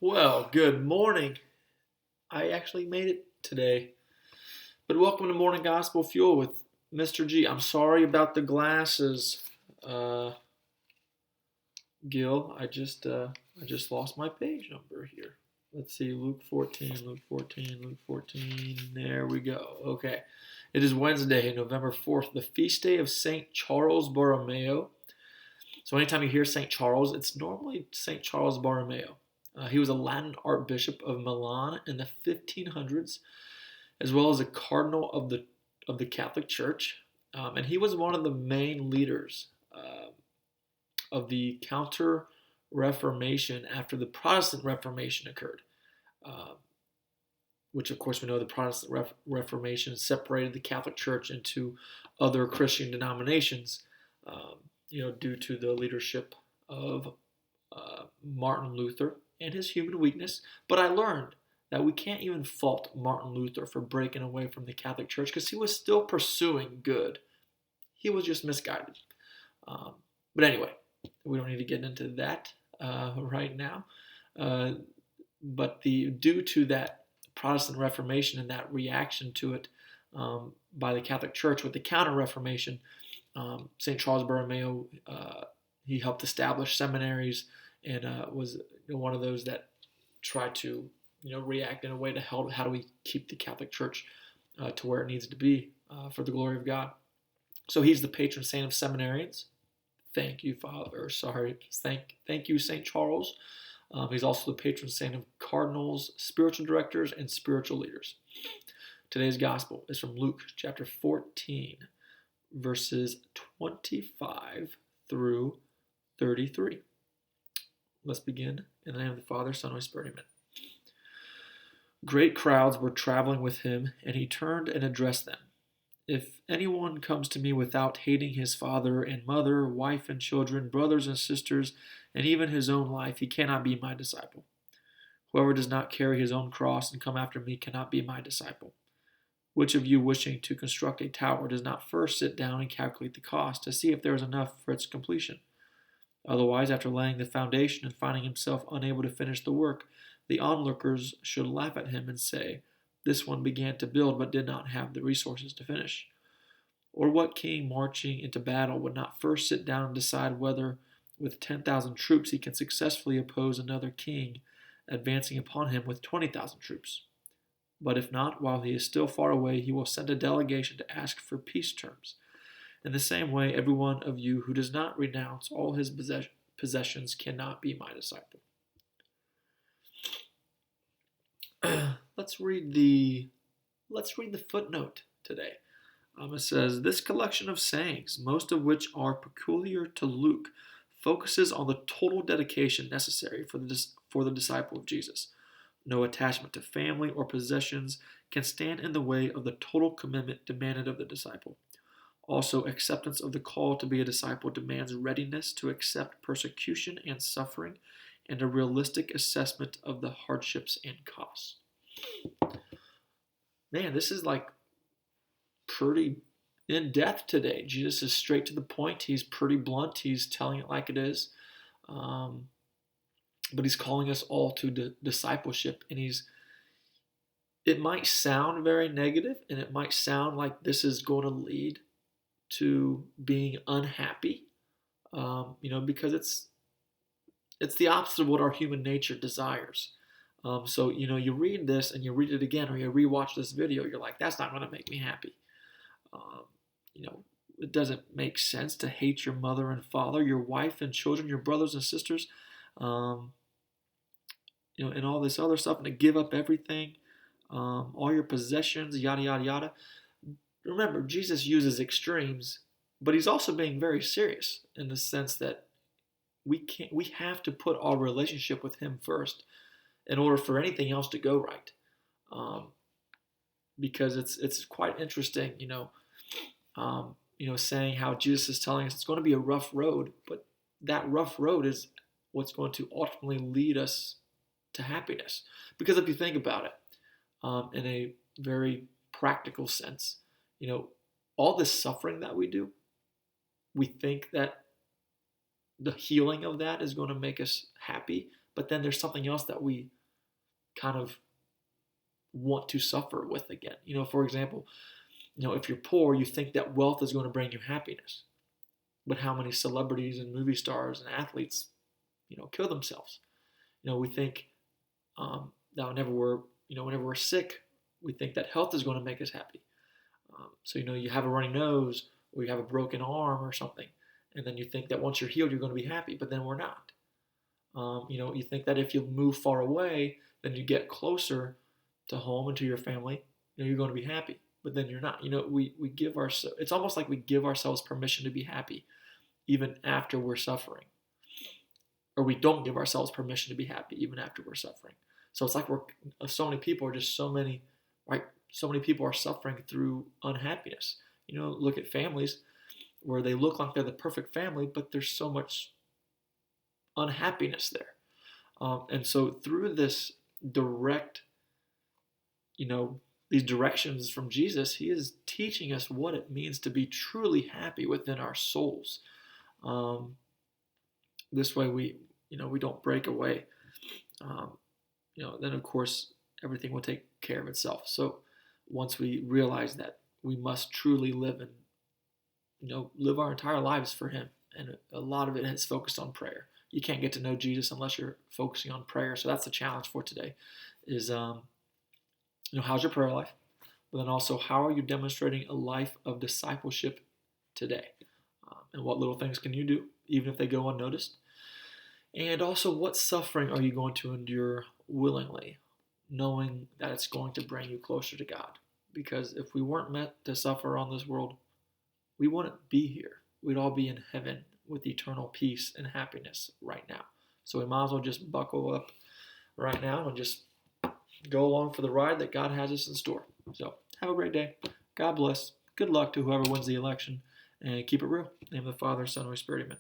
Well, good morning. I actually made it today. But welcome to Morning Gospel Fuel with Mr. G. I'm sorry about the glasses, uh, Gil. I just lost my page number here. Let's see, Luke 14, Luke 14, Luke 14. There we go. Okay. It is Wednesday, November 4th, the feast day of St. Charles Borromeo. So anytime you hear St. Charles, it's normally St. Charles Borromeo. He was a Latin archbishop of Milan in the 1500s, as well as a cardinal of the Catholic Church, and he was one of the main leaders of the Counter Reformation after the Protestant Reformation occurred. Uh, which, of course, we know the Protestant Reformation separated the Catholic Church into other Christian denominations, due to the leadership of Martin Luther and his human weakness. But I learned that we can't even fault Martin Luther for breaking away from the Catholic Church because he was still pursuing good. He was just misguided. But anyway, we don't need to get into that right now. But due to that Protestant Reformation and that reaction to it by the Catholic Church with the Counter-Reformation, St. Charles Borromeo, he helped establish seminaries and was one of those that tried to react in a way to help. How do we keep the Catholic Church to where it needs to be for the glory of God? So he's the patron saint of seminarians. Thank you, Father. Sorry, thank you, St. Charles. He's also the patron saint of cardinals, spiritual directors, and spiritual leaders. Today's gospel is from Luke chapter 14, verses 25 through 33. Let's begin. In the name of the Father, Son, and Holy Spirit, amen. Great crowds were traveling with him, and he turned and addressed them. If anyone comes to me without hating his father and mother, wife and children, brothers and sisters, and even his own life, he cannot be my disciple. Whoever does not carry his own cross and come after me cannot be my disciple. Which of you wishing to construct a tower does not first sit down and calculate the cost to see if there is enough for its completion? Otherwise, after laying the foundation and finding himself unable to finish the work, the onlookers should laugh at him and say, "This one began to build but did not have the resources to finish." Or what king marching into battle would not first sit down and decide whether with 10,000 troops he can successfully oppose another king advancing upon him with 20,000 troops? But if not, while he is still far away, he will send a delegation to ask for peace terms. In the same way, every one of you who does not renounce all his possessions cannot be my disciple. Let's read the footnote today. It says, this collection of sayings, most of which are peculiar to Luke, focuses on the total dedication necessary for the disciple of Jesus. No attachment to family or possessions can stand in the way of the total commitment demanded of the disciple. Also, acceptance of the call to be a disciple demands readiness to accept persecution and suffering and a realistic assessment of the hardships and costs. Man, this is like pretty in depth today. Jesus is straight to the point. He's pretty blunt. He's telling it like it is. But he's calling us all to discipleship. And it might sound very negative, and it might sound like this is going to lead to being unhappy, because it's the opposite of what our human nature desires. So you read this and you read it again, or you rewatch this video, you're like, that's not going to make me happy. It doesn't make sense to hate your mother and father, your wife and children, your brothers and sisters, and all this other stuff, and to give up everything, all your possessions, yada yada yada. Remember, Jesus uses extremes, but he's also being very serious in the sense that we have to put our relationship with him first in order for anything else to go right. Because it's quite interesting, saying how Jesus is telling us it's going to be a rough road, but that rough road is what's going to ultimately lead us to happiness. Because if you think about it, in a very practical sense, all this suffering that we do, we think that the healing of that is going to make us happy, but then there's something else that we kind of want to suffer with again. For example, if you're poor, you think that wealth is going to bring you happiness. But how many celebrities and movie stars and athletes, kill themselves? We think that whenever we're sick, we think that health is going to make us happy. So you have a runny nose or you have a broken arm or something, and then you think that once you're healed, you're going to be happy, but then we're not. You think that if you move far away, then you get closer to home and to your family, you're going to be happy, but then you're not. We give ourselves. It's almost like we give ourselves permission to be happy, even after we're suffering, or we don't give ourselves permission to be happy even after we're suffering. So it's like so many people are suffering through unhappiness. Look at families where they look like they're the perfect family, but there's so much unhappiness there. And so through this these directions from Jesus, he is teaching us what it means to be truly happy within our souls. This way we don't break away. Then of course everything will take care of itself. So once we realize that we must truly live our entire lives for him, and a lot of it is focused on prayer. You can't get to know Jesus unless you're focusing on prayer. So that's the challenge for today is, how's your prayer life? But then also, how are you demonstrating a life of discipleship today? And what little things can you do, even if they go unnoticed? And also, what suffering are you going to endure willingly, knowing that it's going to bring you closer to God? Because if we weren't meant to suffer on this world, we wouldn't be here. We'd all be in heaven with eternal peace and happiness right now. So we might as well just buckle up right now and just go along for the ride that God has us in store. So have a great day. God bless. Good luck to whoever wins the election. And keep it real. In the name of the Father, Son, and Holy Spirit. Amen.